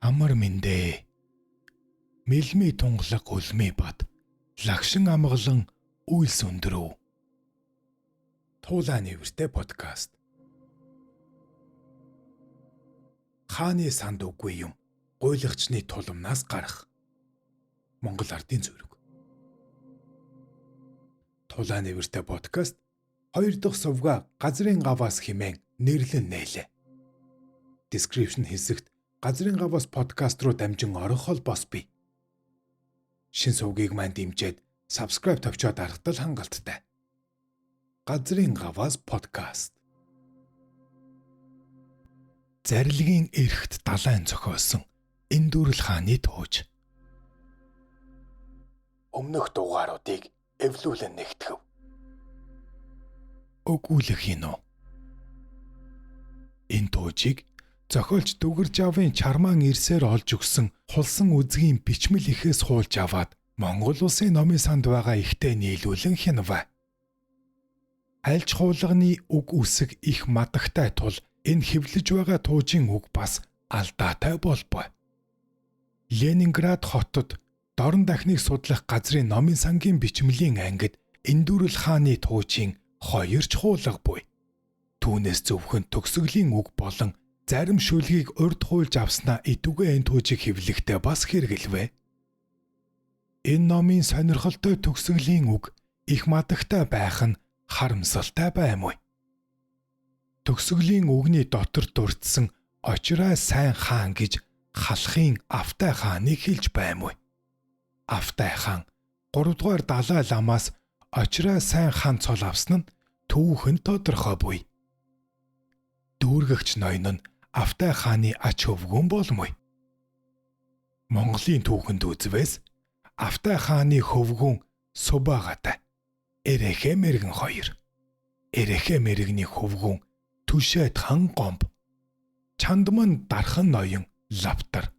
Амар мэндэ. Мэлми тунгалаг үлми бат. Лагшин амгалан үйлс өндрөв. Туулаа нэвртэй подкаст. Хааны санд үгүй юм. Гуйлагчны туламнаас гарах. Монгол ардын зүрэг. Туулаа нэвртэй подкаст 2 дахь сувга газрын гаваас хэмээн нэрлэн нээлээ. Description хэсэгт газрын гаваас подкаст руу дамжин орох хол бос бий. Шин сувгийг маань дэмжиж subscribe тавьчаад аргатал хангалттай. Газрын гаваас подкаст. Зарилгийн эрхт далайн зохиосон Эндүрэл хааны тууж. Өмнөх дугааруудыг эвлүүлэн нэгтгэв. Өгүүлэх юм уу? Энэ туужийг зохиолч Дүгэрж авын чармаан ирсээр олж өгсөн хулсан үзгийн бичмэл ихээс хуулж аваад Монгол улсын номын санд байгаа ихтэй нийлүүлэн хянав. Альч хуулганы үг үсэг их мадагтай тул энэ хэвлэж байгаа туужийн үг бас алдаатай болбой. Ленинград хотод дорн дахныг судлах газрын номын сангийн бичмэлийн ангид Эндүрэл хааны туужийн 2 хуулга буй. Түүнээс зөвхөн төгсгөлийн үг болон зарим шүлгийг урд хуульж авснаа идүгэ энэ туужийг хэвлэхдээ бас хэрэгэлвэ. Энэ номын сонирхолтой төгсгөлийн үг их мадагтай байх нь харамсалтай баймуй. Төгсгөлийн үгний дотор дурдсан очроо сайн хаан гэж халахын Автай хааныг хэлж баймуй. Автай хаан 3 дугаар Далай ламаас очроо сайн хаан цол авсан нь түүхэн тодорхой буй. Дүүргэгч ноён нь Автай хааны ач хөвгүүн болмой. Монголын түүхэнд үзвээс Автай хааны хөвгүүн Субагатай. Эрэхэ мэргэн 2. Эрэхэ мэргэний хөвгүүн Түшэт хан Гомб. Чандман дархан ноён Лавтар.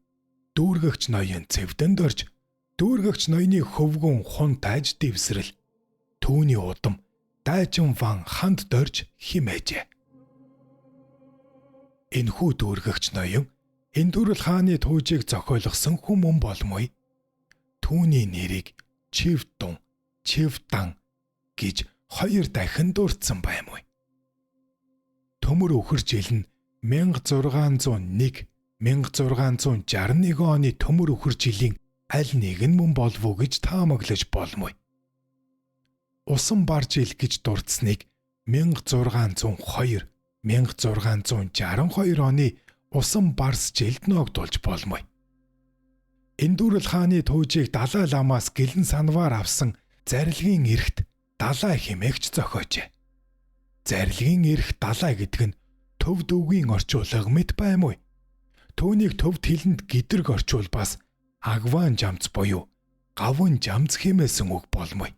Дүүргэгч ноён Цэвдэнд орж дүүргэгч ноёны хөвгүүн Хун тайж дэвсрэл. Түүний удам Дайчин ван ханд дорж химээжээ. Энэхүү дүүргэгч ноён Эндүрэл хааны туужийг зохиолгосон хүмүүн болмой. Түүний нэрийг Чивдун, Чивдан гэж 2 дахин дурдсан баймуй. Төмөр өхөр жил нь 1601, 1661 оны төмөр өхөр жилийн аль нэг нь мөн болов уу гэж таамаглаж болмой. Усан бар жил гэж дурдсныг 1602, 1662 оны усан барс жилд ногдуулж болмой. Эндүрэл хааны туужийг Далай ламаас гэлэн санваар авсан зарилгийн эрхт Далай хэмээгч зохиожээ. Зарилгийн эрх Далай гэдэг нь төвд үгийн орчуулга мэт баймуй. Түүнийг төвд хэлэнд гидрэг орчуул бас агван жамц буюу гаван жамц хэмээсэн үг болмой.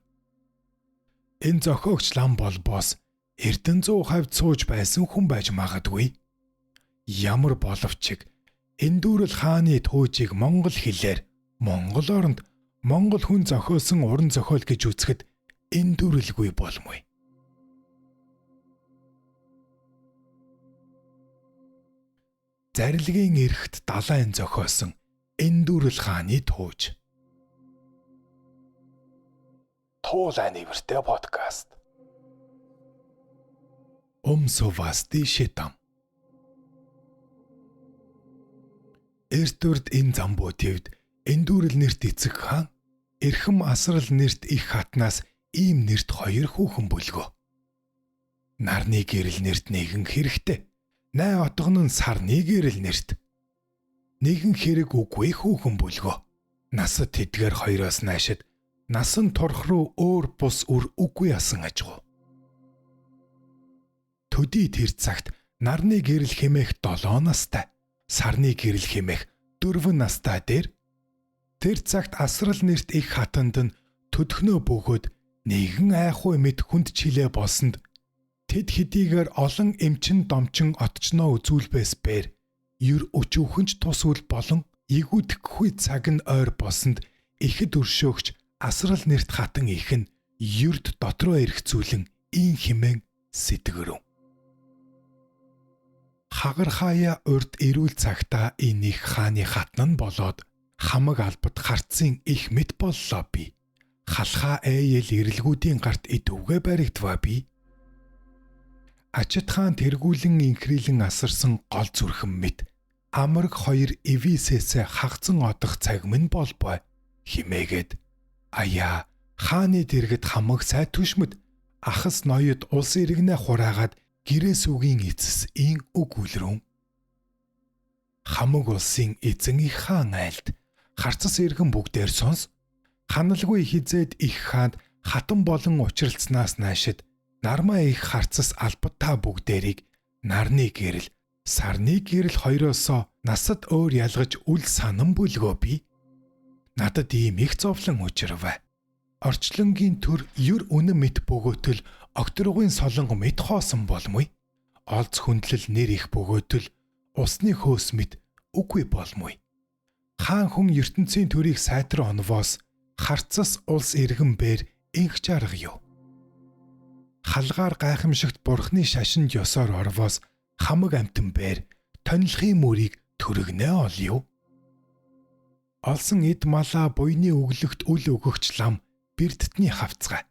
Энэ зохиогч лам болбоос Эрдэнэ 100% сууж байсан хүн байж магадгүй. Ямар боловч Эндүрэл хааны туужийг монгол хэлээр Монгол оронд монгол хүн зохиосон уран зохиол гэж үзэхэд эндүрэлгүй болмой. Зарилгийн эрхт Далайн зохиосон Эндүрэл хааны тууж. Туулаа нэвртэй подкаст. Сувасти шитам. Эртүрд энэ замбуу твд Эндүрэл нэрт эцэг хаан Эрхэм асрал нэрт их хатнаас ийм нэрт 2 хүүхэн бүлгөө. Нарны гэрэл нэрт нэгэн хэрэгтэй. Най отгон нь сарны гэрэл нэрт. Нэгэн хэрэг үгүй хүүхэн бүлгөө. Насад тэдгээр 2-оос наашид насан турх руу өөр бус үр үгүй асан ажгүй. Төдий тэр цагт нарны гэрэл хэмээх 7 настай, сарны гэрэл хэмээх 4 настай дээр тэр цагт асрал нэрт их хатанд нь төдхнөө бөгөөд нэгэн айхуй мэд хүнд чилээ болсонд тэд хэдийгээр олон эмчин домчин отчноо үзүүлбэс бээр юр өчүүхэнч тус үл болон игүдэхгүй цаг нь ойр болсонд ихэд өршөөгч асрал нэрт хатан их нь юрд дотроо эргцүүлэн ийн химэн сэтгэрв. Хагар хаяа урд эрүүл цагта энийг хааны хатан нь болоод хамаг албад харцын их мэт боллоо би. Халхаа ээл эрэлгүүдийн гарт идүүгээ баригдваа би. Ачид хаан тэргүүлэн инхрийлэн асарсан гол зүрхэн мэт амраг хоёр Эвисээс хагцан одох цаг минь болбой химээгээд аяа хааны дэргэд хамаг сай түшмэд ахас ноёд улс иргэнэ хураагаад гэрээс үгийн эцэс ин үг үлрүүн. Хамаг улсын эзэн их хаан айлд харцас иргэн бүгдээр сонс. Ханалгүй хизээд их хаанд хатан болон учралцнаас наашид нармаа их харцас албад та бүгдээрийг нарны гэрэл, сарны гэрэл хоёроосоо насад өөр ялгаж үл санан бүлгөө би. Надад ийм их зовлон учирвэ. Орчлонгийн төр юр үнэн мэт бөгөөтөл огторгын солонго мэт хоосон болмой. Олз хүндлэл нэр их бөгөөтөл усны хөөс мэт үгүй болмой. Хаан хүн ертөнцийн төрийг сайтар онвоос харцас улс иргэн бээр инх жарга юу. Халгаар гайхамшигт бурхны шашинд ёсоор орвоос хамаг амтан бээр тонилхын мөрийг төрөгнөө ол юу. Олсон эд малаа буйны өглөгт үл өгөгч лам бэрдтний хавцгай.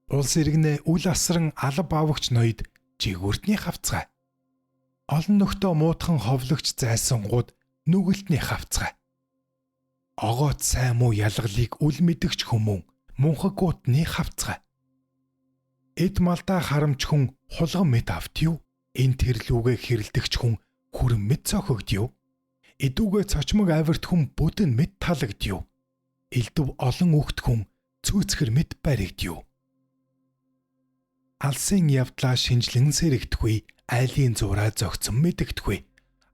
Улс иргэнэ үл асран алб авагч ноёд жигүүртний хавцгай. Олон нөхдөө муутхан ховлогч зайсан гууд нүгэлтний хавцгай. Огоот сайн муу ялгалыг үл мэдгч хүмүүн мунхаггуутны хавцгай. Эд малдаа харамч хүн хулган мэд авт юу? Энэ тэрлүүгээ хэрэлдэгч хүн хүрэн мэд цохогд юу? Эдүүгээ цочмог авирт хүн бүдэн мэд талагд юу? Элдв олон үхт хүн цүүцгэр мэд баригд юу? Алсын явдлаа шинжлэн сэрэгдэхгүй, айлын зураа зөгцөн мэдэгдэхгүй.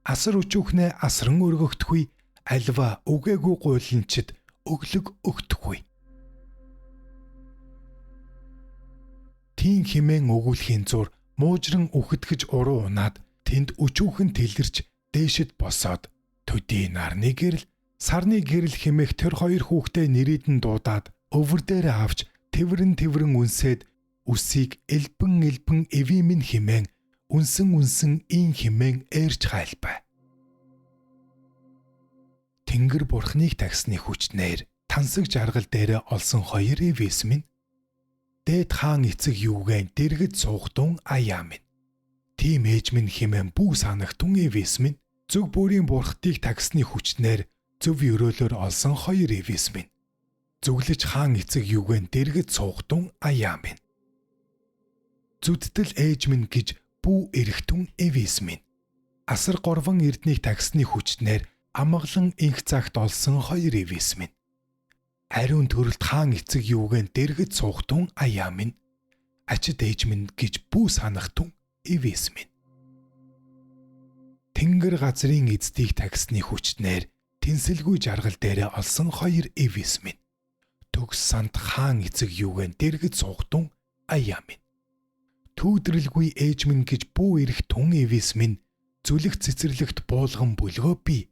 Асар өчүүхнээ асран өргөгдөхгүй, альва үгээгүй гуйланчид өглөг өгдөхгүй. Тин химэн өгүүлхийн зур муужран үхэтгэж уруу унаад тэнд өчүүхэн тэлэрч дээшид босоод төдий нарны гэрэл, сарны гэрэл химэх тэр хоёр хүүхдээ нэрийдэн дуудаад өвөр дээр авч тэврэн үнсээд үсийг элбэн эвимэн химэн үнсэн ин химэн ээрч хайлбай. Тэнгэр бурхныг тагсны хүчнээр тансаг жаргал дээр олсон хоёр эвэс минь. Дээд хаан эцэг юугэн дэргэд суугтун аяа минь. Тим ээж минь химэн бүү санагтун эвэс минь. Зөв бүрийн бурхтыг тагсны хүчнээр зөв өрөөлөөр олсон хоёр эвэс минь. Зүглэж хаан эцэг юугэн дэргэд суугтун аяа минь. Зүдтэл ээж минь гэж бүү эрэхтун эвэс минь. Асар горвон эрднийг тагсны хүчнээр амгалан инх цагт олсон хоёр эвэс минь. Ариун төрөлт хаан эцэг юугэн дэргэд суугтун аяа минь. Ачид ээж минь гэж бүү санахтун эвэс минь. Тэнгэр газрын эздийг тагсны хүчнээр тэнсэлгүй жаргал дээр олсон хоёр эвэс минь. Төгс санд хаан эцэг юугэн дэргэд суугтун аяа минь. Түүдрэлгүй ээж минь гэж бүү ирэх тун эвэс минь. Зүлэг цэцэрлэгт буулган бүлгөө би.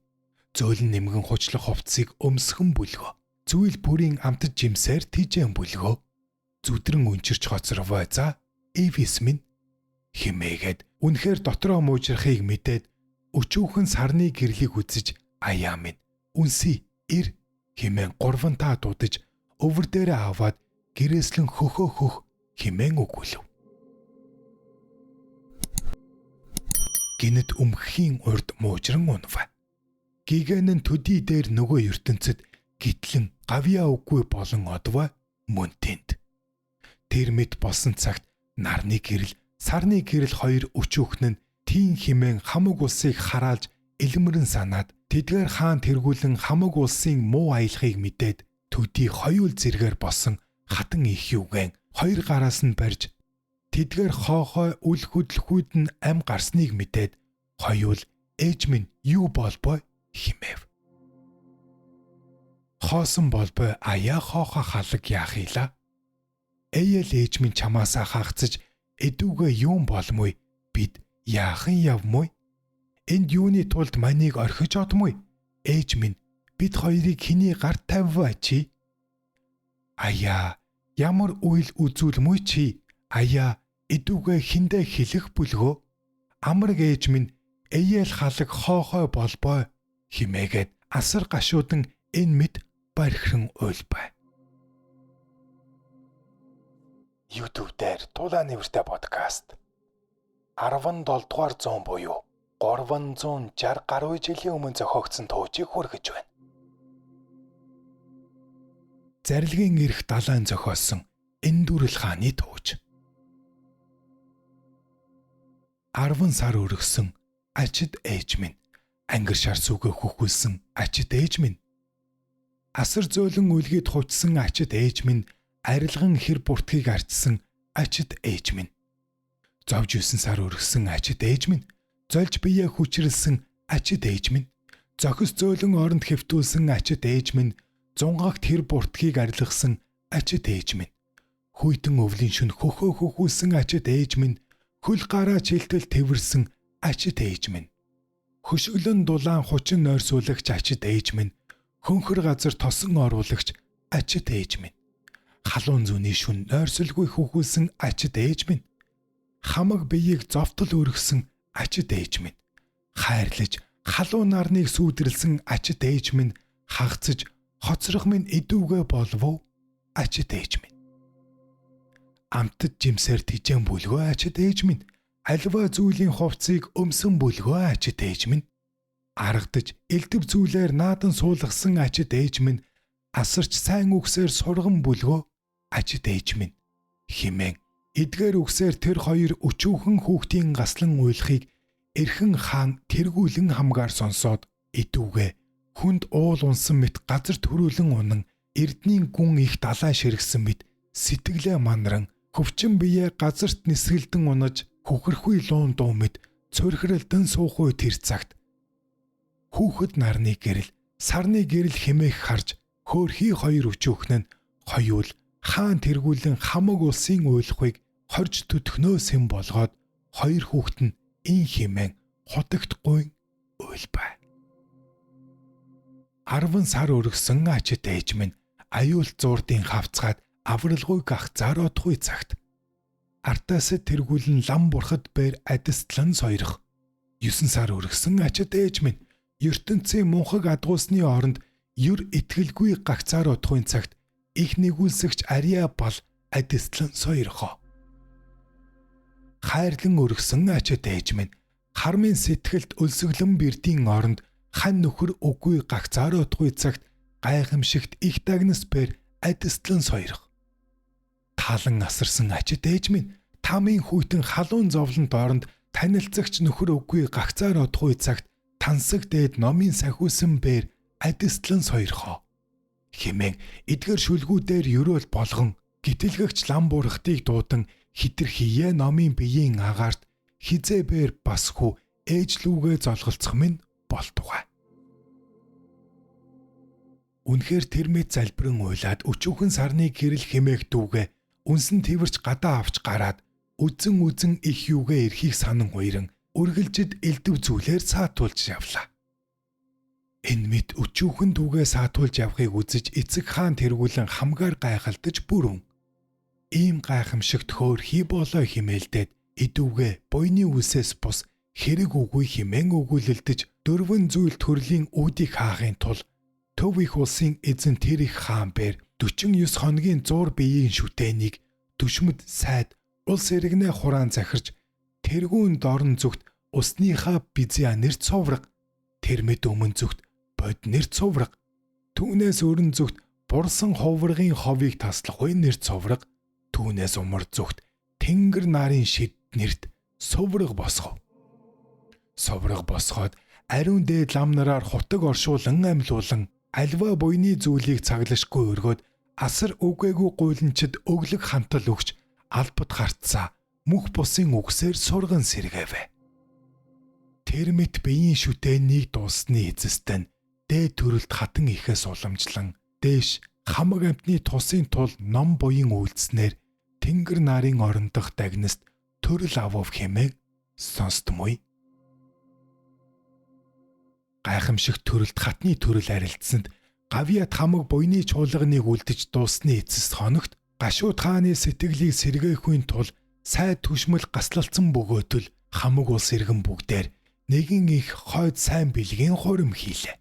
Зөөлөн нэмгэн хучлах хувцсыг өмсгөн бүлгөө. Зүйл бүрийн амтд жимсээр тижэн бүлгөө. Зүдрэн үнчирч хоцорвой за эвэс минь химээгээд үнэхээр дотроо муужрахыг мэдээд өчүүхэн сарны гэрлийг үзэж аяа минь үнси ир химэн гурвантаа дуудаж өвөр дээрээ аваад гэрээслэн хөх химэн өгүүлв. Гинэт өмгхийн урд муужран унва. Гигэн нь төдий дээр нөгөө ертөнцид гитлэн гавьяа үгүй болон одва мөн тэнд. Тэр мэд болсон цагт нарны гэрэл, сарны гэрэл хоёр өчүүхэн нь тийн химэн хамаг улсыг хараалж элмэрэн санаад тэдгээр хаан тэргүүлэн хамаг улсын муу аялахыг мэдээд төдий хоёул зэргээр болсон хатан их юугэн хоёр гараас нь барьж тэдгээр хоохой үл хөдлөхүүд нь ам гарсныг мэдээд хоёул ээж минь юу болбой химэв. Хоосон болбой аяа хоохо халаг яах ийла. Ээл ээж минь чамаасаа хаагцаж эдүүгээ юун болмой бид яахан явмой. Энд юуны тулд маныг орхиж одмой. Ээж минь бид хоёрыг хэний гарт тавьваа чи. Аяа ямар үйл үзүүлмүй чи. Аяа эдүүгээ хиндэ хэлэх бүлгөө. Амраг ээж минь эйэл халаг хоохой болбой химээгээд асар гашуудан энэ мэд бархиран уйлбай. YouTube дээр Тулаа нэвртэй подкаст 17 дугаар зуун буюу 360 гаруй жилийн өмнө зохиогдсон туужийг хүргэж байна. Зарилгын эрх далайн зохиосон Эндүрэл хааны тууж. 10 сар өргөсөн ачид ээж минь, ангир шар сүгэ хөхүүлсэн ачид ээж минь, асар зөөлөн үлгийд хувцсан ачид ээж минь, арилган хэр буртгийг арчсан ачид ээж минь, зовж 9 сар өргөсөн ачид ээж минь, зольж бие хүчрэлсэн ачид ээж минь, зохис зөөлөн оронд хэвтүүлсэн ачид ээж минь, зунгагт хэр буртгийг арилгасан ачид ээж минь, хүйтэн өвлийн шүн хөхөө хөхүүлсэн ачид ээж минь, хөл гараа чилтэл тэвэрсэн ачид ээж минь, хөшөглөн дулаан хучин нойрсуулагч ачид ээж минь, хөнхөр газар тосон оруулагч ачид ээж минь, халуун зүүнний шүн нойрсолгүй хөхүүлсэн ачид ээж минь, хамаг биеийг зовтол өргөсөн ачид ээж минь, хайрлаж халуун нарныг сүйдрэлсэн ачид ээж минь, хагцаж хоцрох минь идүүгээ болов ачид ээж минь. Амтд жимсээр тижэн бүлгөө ачид ээж минь, альва зүйлийн хувцсыг өмсөн бүлгөө ачид ээж минь, аргадж элдв зүйлээр наадан суулгасан ачид ээж минь, асарч сайн үгсээр сурган бүлгөө ачид ээж минь химэн эдгээр үгсээр тэр хоёр өчүүхэн хүүхдийн гаслан уйлахыг эрхэн хаан тэргүүлэн хамгаар сонсоод идүүгээ хүнд уул унсан мэт газар төрүүлэн унан эрдний гүн их далайн ширгсэн мэт сэтгэлээ манран хөвчин бие газарт нисгэлдэн унаж хөхөрхүй луун дуу мэт цорхирэлдэн суухгүй тэр цагт хүүхэд нарны гэрэл сарны гэрэл хэмээх харж хөөрхий хоёр өчүүхэн нь хоёул хаан тэргүүлэн хамаг улсын уйлахыг хорж төтгнөөс юм болгоод хоёр хүүхэд нь ин химэн хотогдохгүй уйлбай. 10 сар өргөсөн ачид ээж минь аюул зуурдын хавцгаад авралгүй гах зародгүй цагт артаасд тэргүүлэн лам бурхад бээр адистлан сойрох 9 сар өргөсөн ачид ээж минь ертөнцийн мунхаг адгуулсны оронд юр итгэлгүй гагцаар удахын цагт их нэгүүлсэгч Ария бол адистлан сойрхоо. Хайрлан өргөсөн ачид ээж минь хармын сэтгэлд өлсгөлөн бэрдийн оронд хань нөхөр үгүй гагцаар удахын цагт гайхамшигт их дагнас бээр адистлан сойрох. Таалан асарсан ачид ээж минь тамийн хүйтэн халуун зовлон дооронд танилцагч нөхөр үгүй гагцаар удахын цагт тансаг дээд номын сахиусан бээр адистлан сойрхоо. Химэн эдгэр шүлгүүдээр ерөөл болгон гитэлгэгч лам буурхтыг дуудан хитрхие номын биеийн агаарт хизээ бээр басхүү ээж лүүгээ золголцох минь болтугай. Үнэхээр тэр мэд залбирэн уйлаад өчүүхэн сарны гэрэл хэмээх дүүгээ үнсэн тэрч гадаа авч гараад үзэн их юугээ эрхийг санан уйран үргэлжид элдв зүйлээр саатуулж явлаа. Энэ мэд өчүүхэн дүүгээ саатуулж явахыг үзэж эцэг хаан тэргүүлэн хамгаар гайхалдаж бүрэн. Ийм гайхамшигт хөөрхий болоо химээлдээд идүүгээ буйны үлсээс бус хэрэг үгүй химэн өгүүлэлдэж 4 зүйл төрлийн үүдийг хаахын тулд төв их улсын эзэн тэр их хаан бээр 49 хоногийн 100 биеийн шүтээнийг төшмөд сайд улс иргэнэ хураан захирч тэргүүн дорн зүгт усныхаа бизя нэр цовраг тэр мэд өмнө зүгт бод нэр цовраг түүнээс өрн зүгт бурсан ховрагын ховыг таслахгүй нэр цовраг түүнээс умар зүгт тэнгэр нарын шид нэрт совраг босгов. Совраг босгоод ариун дээд лам нараар хутаг оршуулан амьлуулан альва буйны зүйлийг цаглашгүй өргөөд асар үгээгүй гуйланчид өглөг хамтал өгч албад хартсаа мөх бусын үгсээр сурган сэргээвэ. Тэр мэт биеийн шүтээнийг дуусны эзэстэн дээд төрөлд хатан ихэс уламжлан дээш хамаг амтны тусын тул ном буян үйлдснээр тэнгэр нарын орондох дагнаст төрөл авав хэмээн сонстмой. Гайхамшигт төрөлд хатны төрөл арилцсанд гавьяат хамаг буйны чуулганыг үлдэж дуусны эцэс хоногт гашууд хааны сэтгэлийг сэргээхийн тул сайд түшмэл гаслалцсан бөгөөтөл Хамаг улс иргэн бүгдээр нэгэн их хойд сайн бэлгийн хурим хийлээ.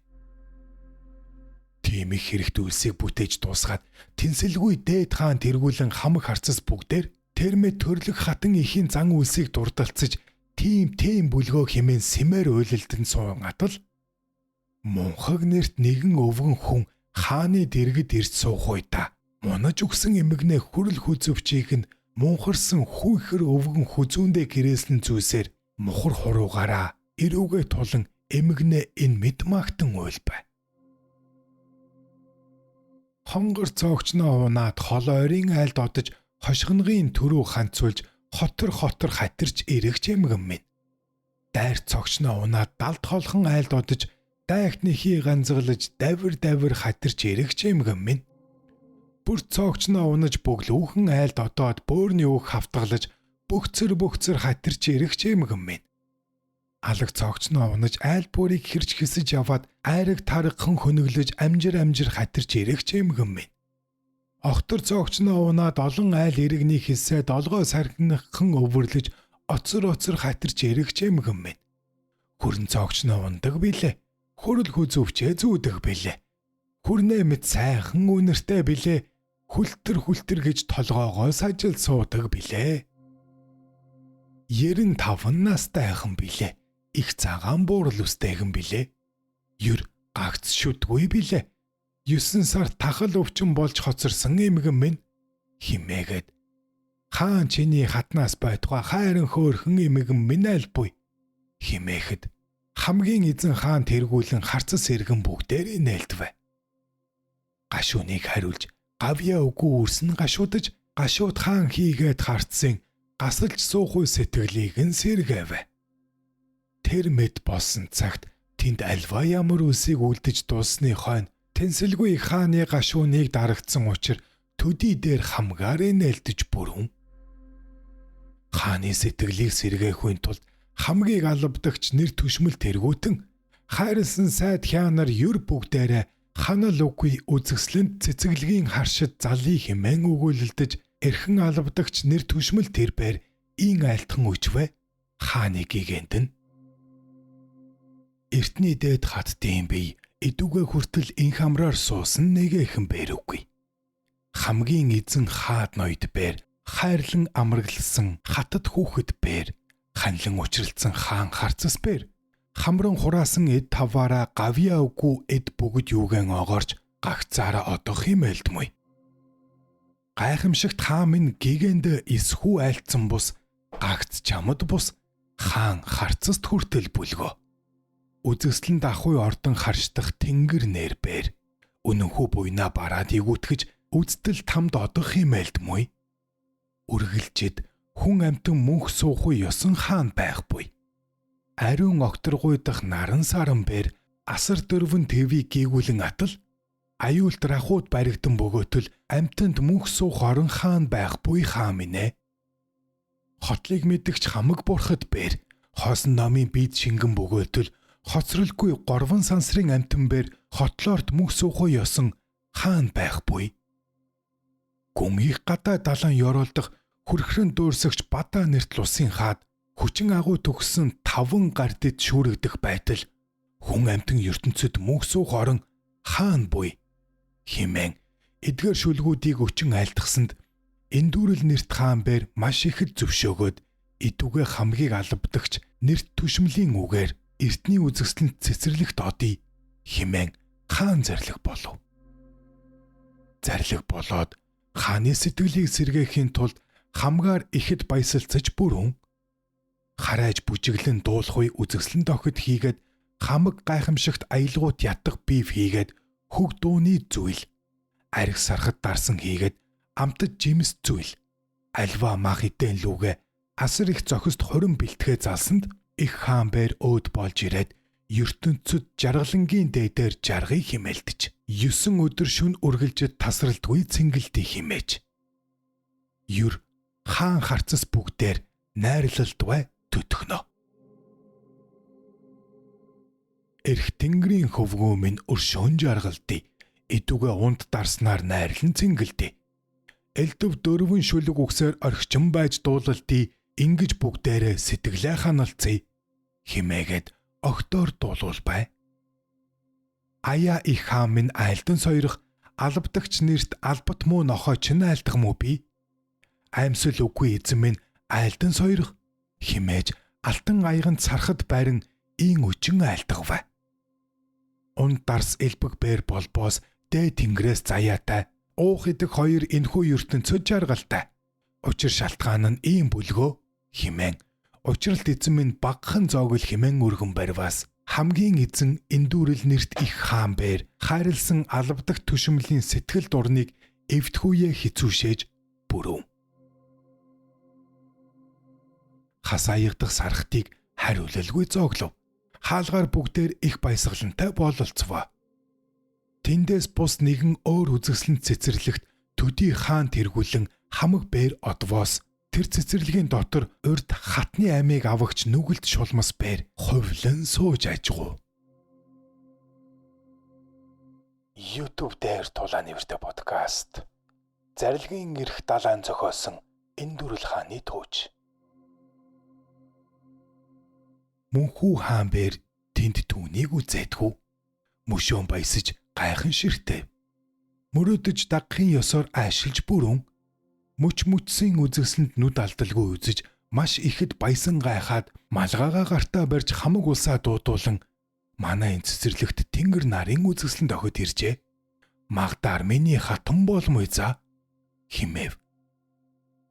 Тийм их хэрэгт үлсийг бүтээж дуусгаад тэнцэлгүй дээд хаан тэргүүлэн хамаг харцас бүгдээр тэрмэд төрлөх хатан ихийн зан үлсийг дурдалцаж тийм бүлгөө хэмээн сэмээр уйлалдан суун атал мунхаг нэрт нэгэн өвгөн хүн хааны дэргэд ирж суух уйда мунаж өгсөн эмгэнэ хүрэл хүзөвчийг нь мунхарсан хүүхэр өвгөн хүзүүндээ гэрээслэн зүүсээр мухар хуруугаараа ирүүгээ тулан эмгэнэ энэ мэд магтан уйлбай. Хонгор цоогчноо унаад хол ойрын айлд одож хошгонгын төрөө ханцуулж хотор хатирч эрэгч эмгэн минь. Дайр цогчноо унаад далд холхон айлд одож дайхныхий ганцгалж давир хатирч эрэгч эмгэн минь. Бүр цоогчноо унаж бөглүүхэн айлд одоод бөөрний үг хавтгалж бөхцөр хатирч эрэгч эмгэн минь. Алаг цоогчноо унаж айл бүрийг хэрж хэсэж яваад айраг таргахан хөнөглөж амжир хатирч эрэгч эмгэн минь. Охтор цоогчноо унаад олон айл иргэний хэлсээ долгоо сархинахан өвөрлөж оцор хатирч эрэгч эмгэн минь. Хүрэн цоогчноо ундаг билээ. Хүрэл хүзөвчээ зүүдэх билээ. Хүрнээ мэд сайхан үнэртэй билээ. Хүлтэр гэж толгоогоо сажил суудаг билээ. 95 настай айхан билээ. Их цагаан буурал үстэйхэн билээ. Юр гагц шүдгүй билээ. 9 сар тахал өвчин болж хоцорсон эмгэн минь химээгээд хаан чиний хатнаас байтугай хайран хөөрхөн эмгэн минь альбуй химээхэд хамгийн эзэн хаан тэргүүлэн харцас иргэн бүгдээрээ нээлтвэ. Гашууныг хариулж гавья үгүй үрсэн гашуудаж гашууд хаан хийгээд харцсан гасалж суухгүй сэтгэлийг нь сэргээвэ. Тэр мэд болсон цагт тэнд альва ямар үлсийг үлдэж дууссаны хойно тэнсэлгүй хааны гашууныг дарагдсан учраас төдий дээр хамгаар нээлтэж бүрэн. Хааны сэтгэлийг сэргээхийн тулд хамгийг албадагч нэр түшмэл тэргүүтэн хайрлсан сайд хяанар юр бүгдээрээ ханал үгүй үзэсгэлэнт цэцэглэгийн харшид залыг хэмээн өгүүлэлдэж эрхэн албадагч нэр түшмэл тэрбээр ин айлтхан үжвэ хааны гигэнтэн. Эртний дээд хаттын бие эдүгэ хүртэл инх амраар суусан нэгэхэн бэрүгүй. Хамгийн эзэн хаад ноёд бэр хайрлан амрагласан хатад хүүхэд бэр ханлан учралцсан хаан харцас бэр хамран хураасан эд таваараа гавья үгүй эд бүгд юугэн огоорч гагцаараа одох химэлдмүй. Гайхамшигт хаан минь гигэнд эсхүү айлцсан бус гагц чамд бус хаан харцаст хүртэл бүлгөө. Үзэсгэлэн дахуй ордон харшдах тэнгэр нэр бэр үнэнхүү буйна бараад игүүтгэж үздэл тамд одох химэлдмүй. Үргэлжид хүн амтан мөнх суухуй ёсон хаан байхгүй. Ариун окторгуйдах наран саран бэр асар дөрвөн твийг гийгүүлэн атал аюулт рахууд баригдан бөгөөтөл амтанд мөнх суух орон хаан байхгүй хаан минь. Хотлыг мэдгч хамаг бурхад бэр хоосон номын бид шингэн бөгөөтөл хоцролгүй 3 сансрын амтан бэр хотлоорт мөнх суухуй ёсон хаан байхгүй. Гүн их гадаа далайн ёроолдох хүрхрэн дүүрсэгч бадаа нэрт лусын хаад хүчин агуу төгссөн 5 гардид шүүрэгдэх байтал хүн амтан ертөнцид мөнх суух орон хаан буй химэн эдгээр шүлгүүдийг өчн айлтгсанд эндүүрэл нэрт хаан бэр маш ихэд зөвшөөгөөд эдүгэ хамгийн албадагч нэрт түшмлийн үгээр эртний үзэсгэлэнт цэцэрлэгт одъё химэн хаан зарлиг болов. Зарлиг болоод хааны сэтгэлийг сэргээхийн тулд хамгаар ихэд баясалцаж бүрэн харайж бүжиглэн дуулахуй үзэсгэлэнт охид хийгээд хамаг гайхамшигт аялгуут ятгах бив хийгээд хөг дууны зүйл арх сархад дарсан хийгээд амтд жимс зүйл альва мах идэн лүүгээ асар их зохист хорин бэлтгэ залсанд их хаан бэр өөд болж ирээд ертөнцөд жаргалангийн дээдээр жаргыг химэлдэж 9 өдөр шүн үргэлжид тасралтгүй цэнгэлдэй химээж. Юр хаан харцас бүгдээр найрлалдвай төтгөнө. Эрх тэнгэрийн хөвгөө минь өршөөн жаргалдээ. Эдүгэ унд дарснаар найрлан цэнгэлдээ. Элдв дөрвөн шүлэг үгсээр орхичин байж дуулалдээ. Ингэж бүгдээрээ сэтгэлээ ханалтцъя хэмээгээд огтоор дуулуулбай. Аяа их хаан минь айлдан сойрох албадагч нэрт албат муу нохой чинь айлдах мүү би? Аимсэл үгүй эзэн минь айлдан сойрох хэмээж алтан аяганд сархад байран ийн өчин айлдагва. Унд дарс элбэг бээр болбоос дээ тэнгэрээс заяатай уух идэх хоёр энхүү ертөнд цөж жаргалтай. Учир шалтгаан нь ийм бүлгөө химэн. Учралт эзэн минь багхан зоогл химэн өргөн барваас хамгийн эзэн эндүүрэл нэрт их хаан бээр хайрлсан албадагт түшмлийн сэтгэл дурныг эвтхүүе хизүүшээж бүрөв. Хас аягдах сархтыг хариулалгүй зооглов. Хаалгаар бүгдээр их баясгалантай бололцвоо. Тэндээс бус нэгэн өөр үзэсгэлэнт цэцэрлэгт төдий хаан тэргүүлэн хамаг бээр одвоос тэр цэцэрлэгийн дотор урд хатны аймыг авагч нүгэлт шулмас бээр хувлан сууж ажгуу. YouTube дээр Тулааны нэртэй подкаст. Зарилгын эрх далайн зохиосон Эндүрэл хааны түүж. Мөнхүү хаан бээр тэнд түүнийг үзээдгүү. Мөшөөн баясаж гайхан ширтээ. Мөрөөдөж дагахын ёсоор аашилж бүрэн. Мөчмөчсийн үзэсгэлэнд нүд алдалгүй үзэж маш ихэд баясан гайхаад малгайгаа гартаа барьж хамаг улсаа дуудуулан манай энэ цэцэрлэгт тэнгэр нарын үзэсгэлэнд охид иржээ. Магдаар миний хатан болмой за химэв.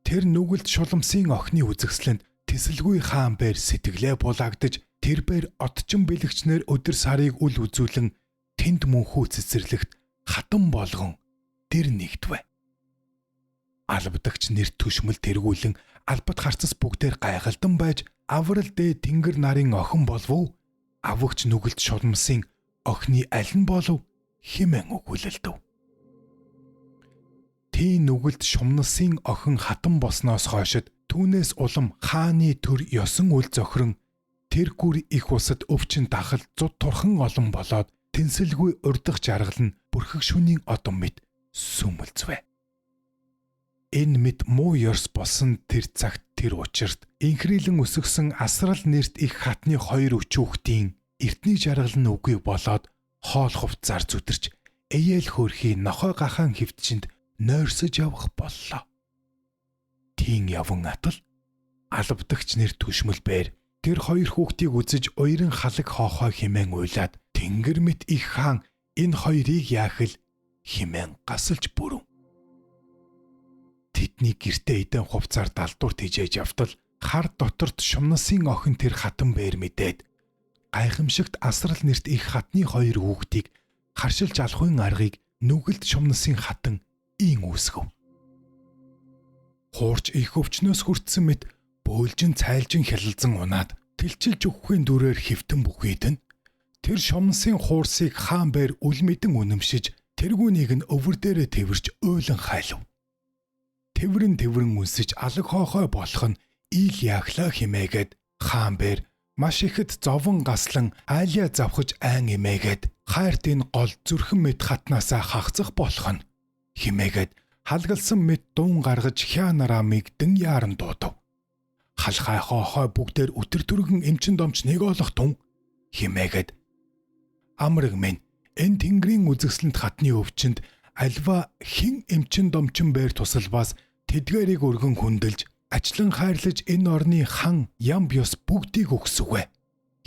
Тэр нүгэлт шуламсын охины үзэсгэлэнд Тэсэлгүй хаан бээр сэтгэлээ булаагдаж тэр бээр отчин бэлэгчнэр өдөр сарыг үл үзүүлэн тэнд мөнхүү цэцэрлэгт хатан болгон тэр нэгдвэ. Албадагч нэр түшмэл тэргүүлэн албат харцас бүгдээр гайхалдан байж аврал дээ тэнгэр нарын охин болов. Авагч нүгэлт шулмсын охины аль нь болов хэмээн өгүүлэлдэв. Тийм нүгэлт шумнасын охин хатан болсноос хойшод түүнээс улам хааны төр ёсон үл зохирон тэр гүр их усад өвчин дахал зуд турхан олон болоод тэнсэлгүй урдах жаргал нь бүрхэг шүнийн одон мэт сүмэлцвэ. Энэ мэд муу ёрс болсон тэр цагт тэр учирт инхрийлэн өсгсөн асрал нэрт их хатны хоёр өчүүхдийн эртний жаргал нь үгүй болоод хоол хувцаар зүдэрч ээл хөөрхий нохой гахаан хөвтчинд нойрсож явах боллоо. Тийм яван атал албадагч нэр түшмэл бээр тэр хоёр хүүхдийг үзэж уярын халаг хоохой химэн уйлаад тэнгэр мэт их хаан энэ хоёрыг яахэл химэн гасалж бүрэн. Тэдний гэртээ эдэн хувцаар далдуур тижээж явтал хар доторт шумнасын охин тэр хатан бээр мэдээд гайхамшигт асрал нэрт их хатны хоёр хүүхдийг харшилж алахын аргыг нүгэлт шумнасын хатан ийн үүсгэв. Хуурч их өвчнөөс хүртсэн мэт бөөлжин цайлжин хялалзан унаад тэлчилж өгөхийн дүрээр хэвтэн бүхийдэн тэр шумнасын хуурсыг хаан бээр үл мэдэн үнэмшиж тэргүүнийг нь өвөр дээрээ тэрвэрч ойлон хайлав. Тэврэн үнсэж алаг хоохой болох нь ил яахлаа химээгээд хаан бээр маш ихэд зовон гаслан айлья завхаж айн эмээгээд хайрт энэ гол зүрхэн мэд хатнаасаа хагцах болох нь химээгээд халгалсан мэд дуун гаргаж хяанарамыг дэн яаран дуудав. Халхай хоохой бүгдээр өтөр түргэн эмчин домч нэг олох тун химээгээд амраг минь энэ тэнгэрийн үзэсгэлэнт хатны өвчөнд альва хин эмчин домчин бээр тусалбаас тэдгэрийг өргөн хүндэлж ачлан хайрлаж энэ орны хан ям бёс бүгдийг өгсөвэ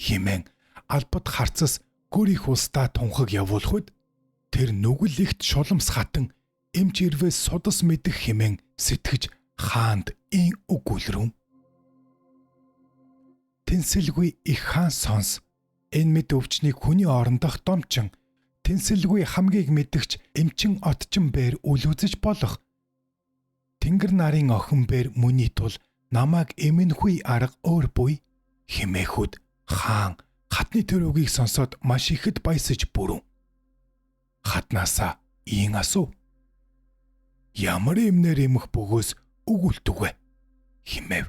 химэн албат харцас гүр их устаа тунхаг явуулахуд тэр нүгэл ихт шуламс хатан эмч ирвээс судас мэдэх химэн сэтгэж хаанд ин өгүүлрүм. Тэнсэлгүй их хаан сонс энэ мэд өвчнийг хүний орондох домчин тэнсэлгүй хамгийн мэдгч эмчин отчин бээр үл үзэж болох. Тэнгэр нарын охин бээр мөний тул намайг эмэнхүй арга өөр буй химээхүүд хаан хатны төрөгийг сонсоод маш ихэд баясаж бүрэн. Хатнаасаа ийн асуу. Ямар эмнэр эмх бөгөөс өгүүлтүгвэ химээв.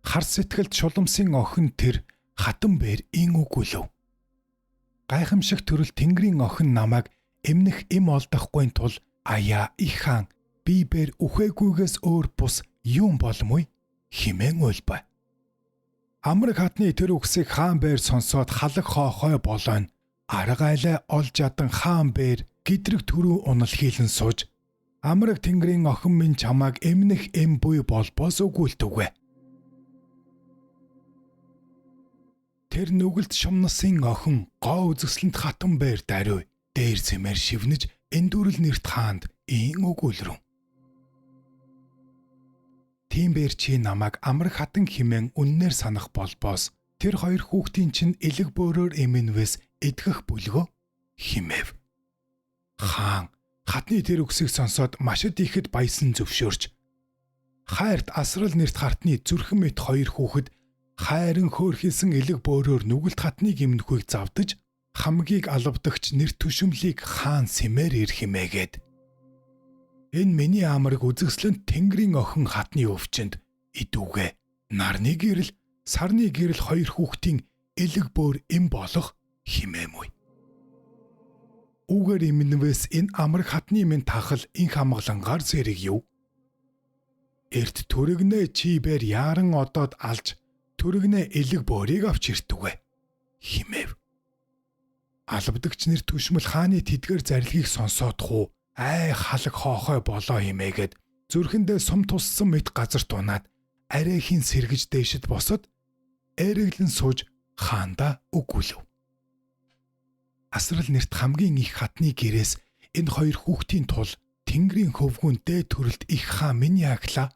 Хар сэтгэлд шуламсын охин тэр хатан бээр ийн өгүүлв. Гайхамшиг төрөл тэнгэрийн охин намайг эмнэх эм олдохгүй тул аяа их хаан би бээр үхэгүйгээс өөр бус юм болмой хэмээн уйлбай. Амраг хатны тэр үгсийг хаан бээр сонсоод халаг хоохой болооно. Арга айлаа олж ядан хаан бээр гидрэг түрүү унал хийлэн сууж амраг тэнгэрийн охин минь чамааг эмнэх эм буй болбоос өгүүлтүгвэ. Тэр нүгэлт шумнасын охин гоо үзэсгэлэнт хатан бээр даруй дээр цэмээр шивнэж эндүрэл нэрт хаанд ийн өгүүлрэн. Тийм бээр чи намайг амраг хатан химэн үннээр санах болбоос тэр хоёр хүүхдийн чинь элэг бөөрөөр эмэнвэс эдгэх бүлгөө химэв. Хаан хатны тэр үгсийг сонсоод машид ихэд баясан зөвшөөрч хайрт асрал нэрт хартны зүрхэн мэт хоёр хүүхэд хайрын хөөрхилсэн элэг бөөрөөр нүгэлт хатныг эмнэхүйг завдаж хамгийн алавдагч нэр түшмлийг хаан сэмээр ир химээгээд. Энэ миний амраг үзэсгэлэнт тэнгэрийн охин хатны өвчөнд идүүгээ нарны гэрэл сарны гэрэл хоёр хүүхдийн элэг бөөр эм болох химээмүй. Үгээр имнвэс энэ амраг хатны минь тахал инх амгалангаар зэрэг юу? Эрт түрэгнээ чи бээр яран одоод алж түрэгнээ элэг бөөрийг авч иртүгэ химээв. Албадагч нэр түшмэл хааны тэдгээр зарилгийг сонсоод хуу ай халаг хоохой болоо химээгээд зүрхэндээ сум туссан мэт газарт унаад арайхийн сэргэж дээшид босод эрэглэн сууж хаанда өгүүлв. Асрал нэрт хамгийн их хатны гэрээс энэ хоёр хүүхдийн тул тэнгэрийн хөвгүүн дээд төрөлд их хаан минь яаглаа.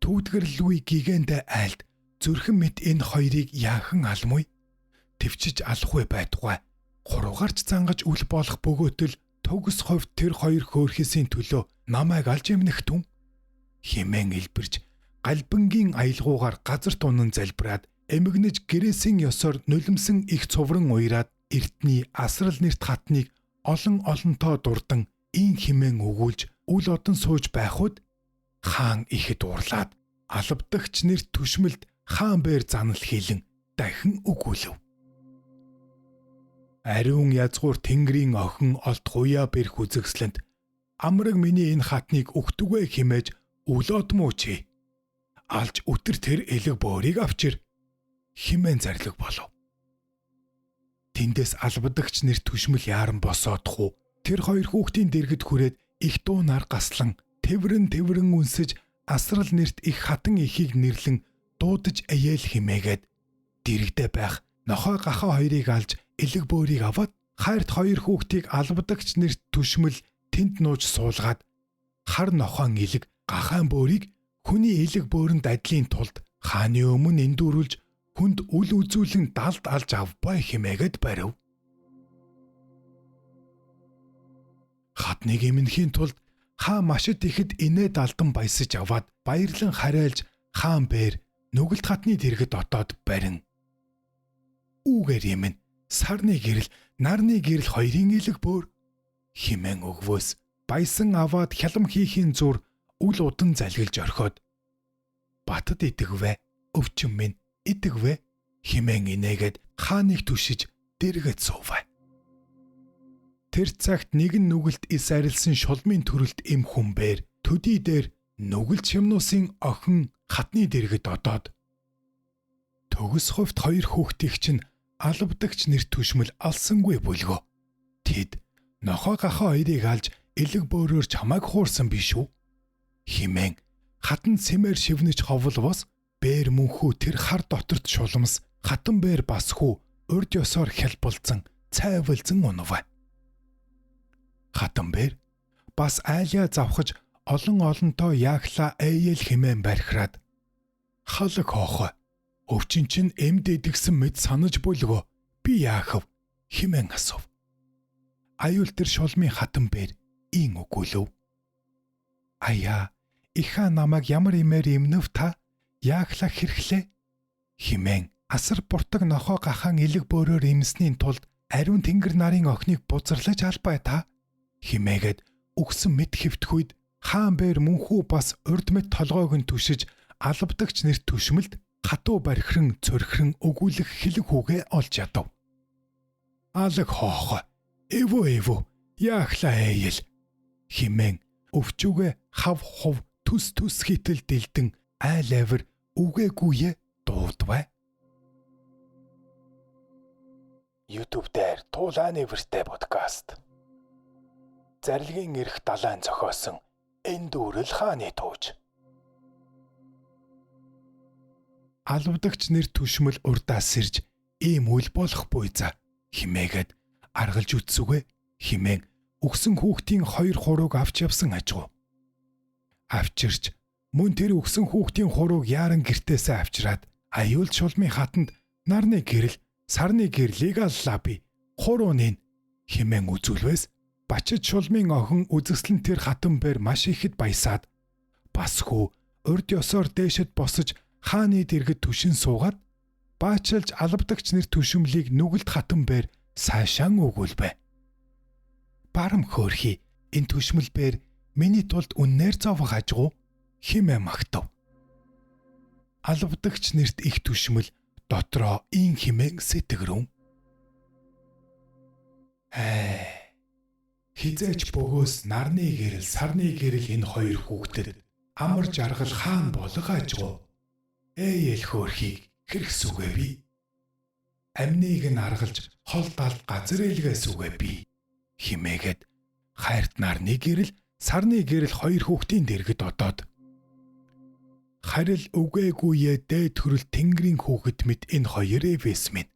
Түүдгэрлгүй гигэндэ айлд зүрхэн мэт энэ хоёрыг яахан алмуй төвчж алахгүй байтугай хуруугарч зангаж үл болох бөгөөтөл төгс ховд тэр хоёр хөөрхөсийн төлөө намайг алж эмнэхтүн химэн илбэрж галбангийн аялгуугаар газарт унан залбираад эмгэнэж гэрээсийн ёсоор нулимсэн их цувран уяраад эртний асрал нэрт хатныг олон олонтоо дурдан ийн химэн өгүүлж үл одон сууж байхуд хаан ихэд уурлаад албадагч нэрт түшмэлд хаан бээр занал хийлэн дахин өгүүлв. Ариун язгуур тэнгэрийн охин олд хуяа бэрх үзэгслэнд амраг миний энэ хатныг өгтүгэ химээж өлөөд муу чи алж өтөр тэр элэг бөөрийг авчир химэн зарлаг болов. Тэндээс албадагч нэр түшмэл яаран босоодох уу тэр хоёр хүүхдийн дэргэд хүрээд их дуу нар гаслан тэврэн үнсэж асрал нэрт их хатан ихийг нэрлэн дуудаж аяэл химээгээд дэрэгдээ байх нохой гахаа хоёрыг алж элэг бөөрийг аваад хайрт хоёр хүүхдийг албадагч нэрт түшмэл тэнд нууж суулгаад хар нохоон элэг гахаан бөөрийг хүний элэг бөөрөнд адлын тулд хааны өмнө эндүрүүлж хүнд үл үзүүлэн далд алж авбай химээгээд барив. Хатныг эмнэхийн тулд хаан машид ихэд инээд алдан баясаж аваад баярлан харайлж хаан бээр нүгэлт хатны дэргэд отоод барин. Үгээр юмэн сарны гэрэл нарны гэрэл хоёрын элэг бөөр химэн өгвөөс баясан аваад хялам хийхийн зур үл удан залгилж орхиод батад идэгвэ өвчин минь идэгвэ химэн инээгээд хааныг түшиж дэргэд суувай. Тэр цагт нэгэн нүгэлт ис арилсан шулмын төрөлт эм хүмбэр төдий дээр нүгэлт шимнуусын охин хатны дэргэд одоод төгс хувьд хоёр хүүхдийг чинь албадагч нэр түшмэл алсангүй бүлгөө. Тэд нохой гахаа хоёрыг алж элэг бөөрөөр чамайг хуурсан биш үү? Химэн хатан сэмээр шивнэж ховлвос бээр мөнхүү тэр хар доторт шулмс хатан бээр бас хүү урд ёсоор хялбалцсан цайвалзан унав. Хатан бээр бас айлаа завхаж олонтоо яахла аяэл химэн бархираад халаг хоохой өвчин чинь эмд идэгсэн мэд санаж бүлгөө би яахав химэн асуув. Аюул тэр шулмын хатан бээр ийн өгүүлв. Аяа иха намайг ямар имээр имнэв та яахла хэрхлээ химэн асар буртаг нохоо гахаан элэг бөөрөөр имснийн тулд ариун тэнгэр нарын охиныг бузарлаж албай та химээгээд өгсөн мэд хөвтгүйд хаан бээр мөнхүү бас урд мэд толгойг нь түшиж албадагч нэр түшмэлд хатуу бархиран цорхиран өгүүлэх хилэг хүүгээ олж ядав. Алаг хоохой эвөө яахла ээйл химэн өвчүүгээ хав хов түс хитэл дэлдэн айл авир үгээгүй дуудвай. YouTube дээр Туулааны вэртэй подкаст. Зарилгын эрх далайн зохиосон энэ дүүрэл хааны тууж. Албадагч нэр түшмэл урдаас сэрж ийм үйл болох буй за химээгээд аргалж үтсүгэ химэн өгсөн хүүхдийн 2 хурууг авч явсан ажгүй. Авчирч мөн тэр өгсөн хүүхдийн хурууг яаран гертээсээ авчираад аюул шулмын хатанд нарны гэрэл сарны гэрлийг аллаа би хурууны химэн үзүүлвэс бачид шулмын охин үзэсгэлэн тэр хатан бэр маш ихэд баясаад басхүү урд ёсоор дээшэд босож хааны дэргэд түшин суугаад баачилж албадагч нэр түшмлийг нүгэлт хатан бэр сайшаан өгүүлбэ. Барам хөөрхи энэ түшмэл бэр миний тулд үннээр зовох ажгүй химээ магтав. Албадагч нэрт их түшмэл дотроо ин химэн сэтгэрүүн. Хизээч бөгөөс нарны гэрэл сарны гэрэл энэ 2 хүүхдэд амар жаргал хаан болгоожгүй. Эл хөөрхийг хэрэгсүгэ би. Амныг нь аргалж хол талд газар элгээс үгэ би. Химээгээд хайрт нарны гэрэл сарны гэрэл 2 хүүхдийн дэргэд одоод. Харил үгээгүй дээд төрөл тэнгэрийн хүүхэд мэд энэ 2 эвэс минь.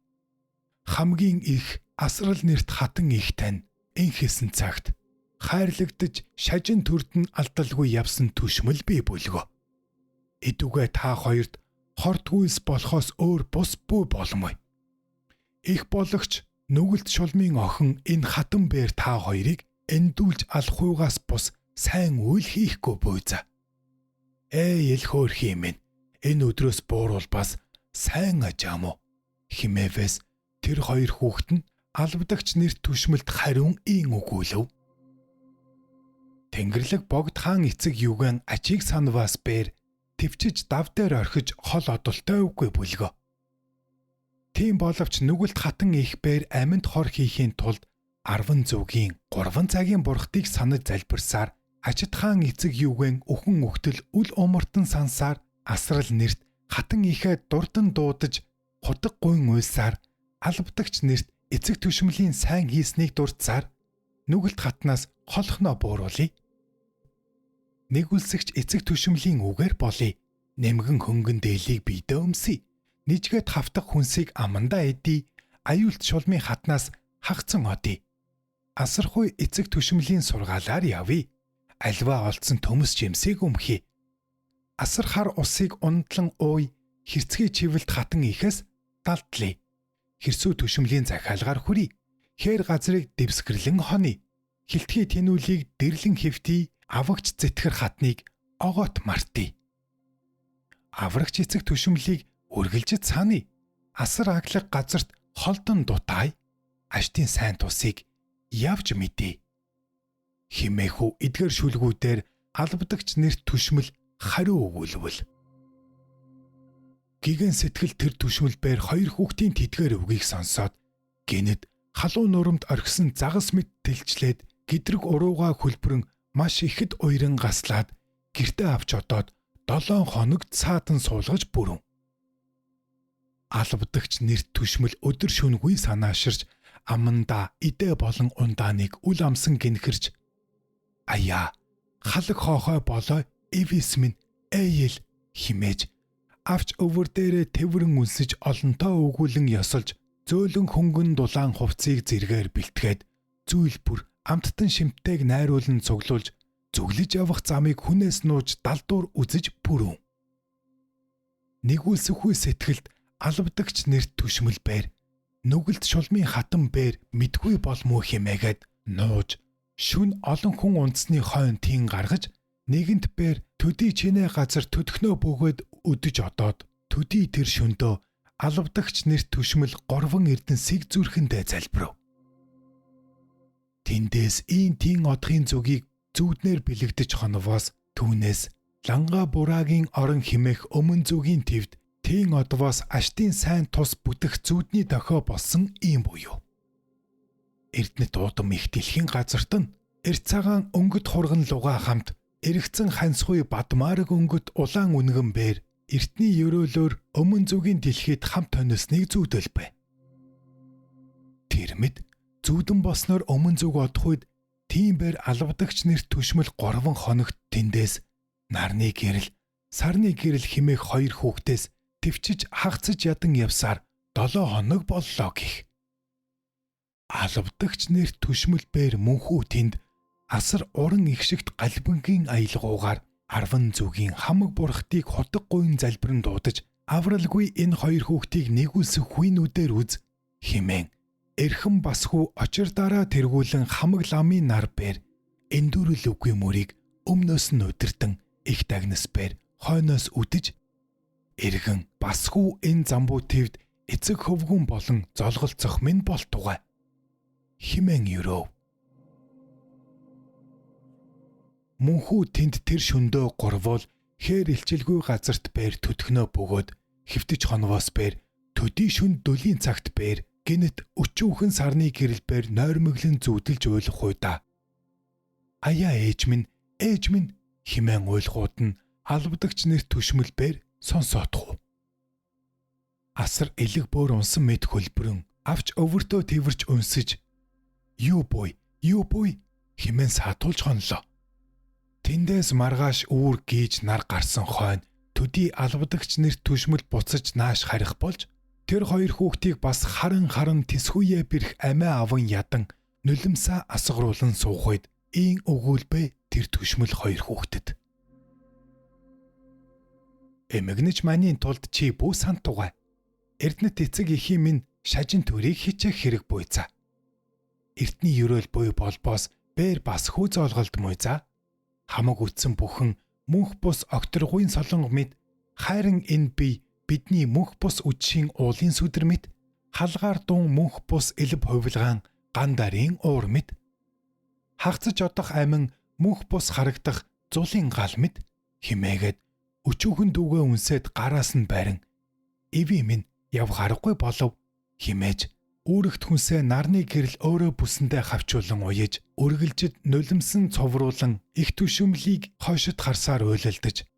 Хамгийн их асрал нэрт хатан их тань энхэсэн цагт хайрлагдж шажин төрдөн алдалгүй явсан түшмэл би бүлгөө. Эдүгэ та 2-д хортгүйс болохоос өөр бус бүү боломгүй. Их болгоч нүгэлт шулмын охин энэ хатан бээр та 2-ыг эндүүлж алахуйгаас бус сайн үйл хийхгүй буйза. Эл хөөрхи минь энэ өдрөөс бууруул бас сайн ажаамуу химээвэс тэр 2 хүүхэд нь албадагч нэрт түшмэлд хариун ийн өгүүлв. Тэнгэрлэг богд хаан эцэг юуган ачиг санваас бээр твчиж дав дээр орхиж хол одолтой үгүй бүлгөө. Тийм боловч нүгэлт хатан их бээр аминд хор хийхийн тулд 10 зүгийн 3 цагийн бурхтыг санаж залбирсаар Ачид хаан эцэг юугэн өхөн өгтөл үл умартан сансаар асрал нэрт хатан ихээ дурдан дуудаж худаг гуйн уйлсаар албадагч нэрт эцэг түшмлийн сайн хийснийг дурдсаар нүгэлт хатнаас холхноо бууруулъя. Нэг үлсэгч эцэг түшмлийн үгээр болъё. Нэмгэн хөнгөн дээлийг бидээ өмсөй. Нижгээд хавтах хүнсийг амандаа эдий. Аюулт шулмын хатнаас хагцсан одъё. Асархуй эцэг түшмлийн сургаалаар явъя. Альва олдсон төмөс жимсийг өмхий. Асар хар усыг ундлан ууй. Хэрцгий чивэлт хатан ихэс далдлъя. Хэрсүү түшмлийн захиалгаар хүрий. Хээр газрыг дэвсгэрлэн хоний. Хилтгий тэнүүлийг дэрлэн хэвтий. Авагч зэтгэр хатныг огоот мартъя. Аврагч эцэг түшмлийг үргэлж цааны. Асар аглаг газарт холдон дутаая. Аштын сайн тусыг явж мэдээ. Химээхүү эдгэр шүлгүүдээр албадагч нэрт түшмэл хариу өгүүлвэл. Гигэн сэтгэл тэр түшмэл бээр 2 хүүхдийн тэдгээр үгийг сонсоод гинэд халуун нурамд орхисон загас мэт тэлчлээд гидрэг урууга хөлбөрөн маш ихэд уйран гаслаад гэртээ авч одоод 7 хоног цаатан суулгаж бүрэн. Албадагч нэрт түшмэл өдөр шөнөгүй санааширч аманда идэ болон ундааныг үл амсан гинхэрч аяа халаг хоохой болоо эвис минь эйл химээж авч өвөр дээрээ тэврэн үнсэж олонтоо өгүүлэн ёсолж зөөлөн хөнгөн дулаан хувцсыг зэргээр бэлтгээд зүйл бүр амттан шимттэйг найруулан цуглуулж зүглэж явах замыг хүнээс нууж далдуур үзэж бүрэн. Нэгүүлсэхгүй сэтгэлд албадагч нэрт түшмэл бээр нүгэлт шулмын хатан бээр мэдгүй болмоо химээгээд нууж шүн олон хүн унтсны хойно тийн гаргаж нэгэнт бээр төдий чинээ газар төдхнөө бөгөөд өдөж одоод төдий тэр шөндөө албадагч нэрт түшмэл 3 эрдэнсийг зүрхэндээ залбирав. Тэндээс ийн тийн одхийн зүгийг зүуднэр бэлэгдэж хоновоос түүнээс ланга бураагийн орон химэх өмнө зүгийн твд тийн одвоос аштын сайн тус бүтэх зүудний дохио болсон ийм буюу. Эрдэнэт уудам их дэлхийн газарт нь эрт цагаан өнгөт хурган луга хамт эргэцэн хансгүй бадмаарг өнгөт улаан үнгэн бээр эртний ёроолоор өмнө зүгийн дэлхийд хамт тоносныг зүүдэлбэ. Тэр мэд зүүдэн босноор өмнө зүг одох үед тийм бээр албадагч нэрт түшмэл 3 хоногт тэндээс нарны гэрэл, сарны гэрэл химээх 2 хүүхдээс төвчж хагцаж ядан явсаар 7 хоног боллоо гэх. Албадагч нэрт түшмэл бээр мөнхүү тэнд асар уран ихшигт галбингийн аялгуугаар 10 зүгийн хамаг бурхтыг хотог гуйн залбиран дуудаж авралгүй энэ 2 хүүхдийг нэгүүлсэх хүйнүүдээр үз химэн эрхэм басхүү очир дараа тэргүүлэн хамаг ламын нар бээр эндүрэл үгүй мөрийг өмнөөс нь удирдан их дагнас бээр хойноос үдэж эргэн басхүү энэ замбуу твд эцэг хөвгүн болон золголцох минь болтугай химэн юрөө. Мөнхүү тэнд тэр шөндөө гурвуул хээр илчилгүй газарт бээр төтгнөө бөгөөд хэвтэж хонвоос бээр төдий шүнд дөлийн цагт бээр гинэт өчүүхэн сарны гэрэл бээр нойрмоглон зүудэлж уйлах уйда. Аяа ээж минь химэн уйлгууд нь албадагч нэр түшмэл бээр сонсоодох. Асар элэг бөөр унсан мэд хөлбөрөн авч өвөртөө тэрвэрч унсаж юу буй химэн саатуулж хонлоо. Тэндээс маргааш үүр гийж нар гарсан хойно төдий албадагч нэрт түшмэл буцаж нааш харих болж тэр 2 хүүхдийг бас харан тэсхүүе бэрх амиа аван ядан нулимсаа асгаруулан суухойд ийн өгүүлбэ тэр түшмэл 2 хүүхдэд. Эмэгнэж манийн тулд чи бүү сантугай. Эрдэнэт эцэг эхийн минь шажин төрийг хичээх хэрэг буйцаа. Эртний ёроол буй болбоос бээр бас хүү зоолголд муйзаа. Хамаг үтсэн бүхэн мөнх бус окторгуйн солонго мэд хайран энэ бие бидний мөнх бус үдшийн уулын сүдэр мэд халгаар дун мөнх бус элб хувилгаан гандарын уур мэд хагцаж одох амин мөнх бус харагдах зулын гал мэд химээгээд өчүүхэн дүүгээ үнсээд гараас нь барин эви минь яв гарахгүй болов химээж үүрэгт хүнсээ нарны гэрэл өөрөө бүсэндээ хавчуулан уяж үргэлжид нулимсан цовруулан их түшмлийг хойшид харсаар уйлалдаж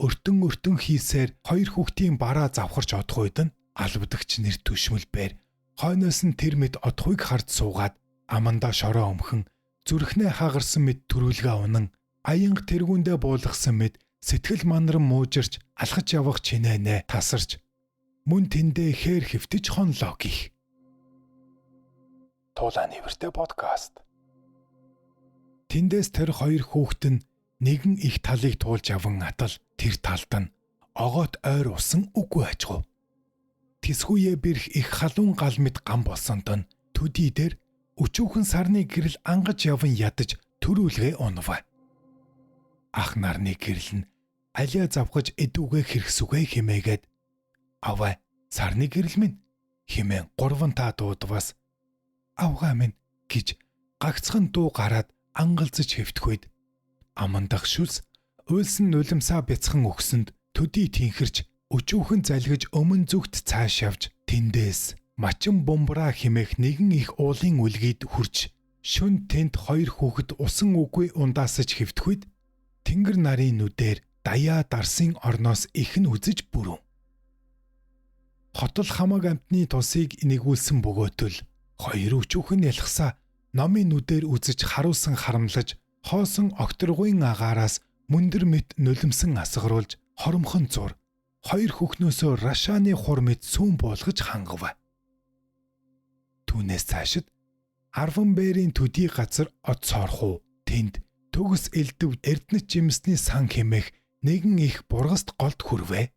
өртөн хийсээр 2 хүүхдийн бараа завхарч одох үед нь албадагч нэр түшмэл бээр хойноос нь тэр мэд одохыг хард суугаад амандаа шороо өмхөн зүрхнээ хагарсан мэд төрүүлгээ унан аянга тэргүүндээ буулгасан мэд сэтгэл манаран муужирч алхаж явах чинэнэ тасарч мөн тэндээ хээр хэвтэж хонлоо гих. Туулаа нэвэртэй подкаст. Тэндээс тэр 2 хүүхэд нь нэгэн их талыг туулж аван атал тэр талд нь огоот ойр усан үгүй ажгүй. Тэсхүүе бэрх их халуун гал мэд гам болсон тон төдий дээр өчүүхэн сарны гэрэл ангаж яван ядаж төрүүлгээ унваа. Ах нарны гэрэл нь алиа завхаж эдүүгээ хэрэгсүгэ химээгээд аваа сарны гэрэл минь химэн 3 та дуудвас авгаа минь гэж гагцхан дуу гараад ангалзаж хэвтхүйд амандах шүлс уйлсан нулимсаа бяцхан өгсөнд төдий тинхэрч өчүүхэн залгиж өмнө зүгт цааш явж тэндээс мачин бомбраа химэх нэгэн их уулын үлгийд хурж шүн тэнд 2 хүүхэд усан үгүй ундаасаж хэвтхүйд тэнгэр нарын нүдээр даяа дарсын орноос их нь үзэж бүрэн. Хотол хамаг амтны тусыг нэгүүлсэн бөгөөтөл 2 өчүүхэн ялхсаа номын нүдээр үзэж харуулсан харамлаж хоосон окторгуйн агаараас мөндөр мэт нулимсан асгаруулж хоромхон зур 2 хөхнөөсөө рашааны хур мэт сүүн буулгаж хангав. Түүнээс цаашид 10 бээрийн төдий газар од соорхуу тэнд төгс элдв эрдэнэт жимсний сан хэмээх нэгэн их бургаст голд хүрвэ.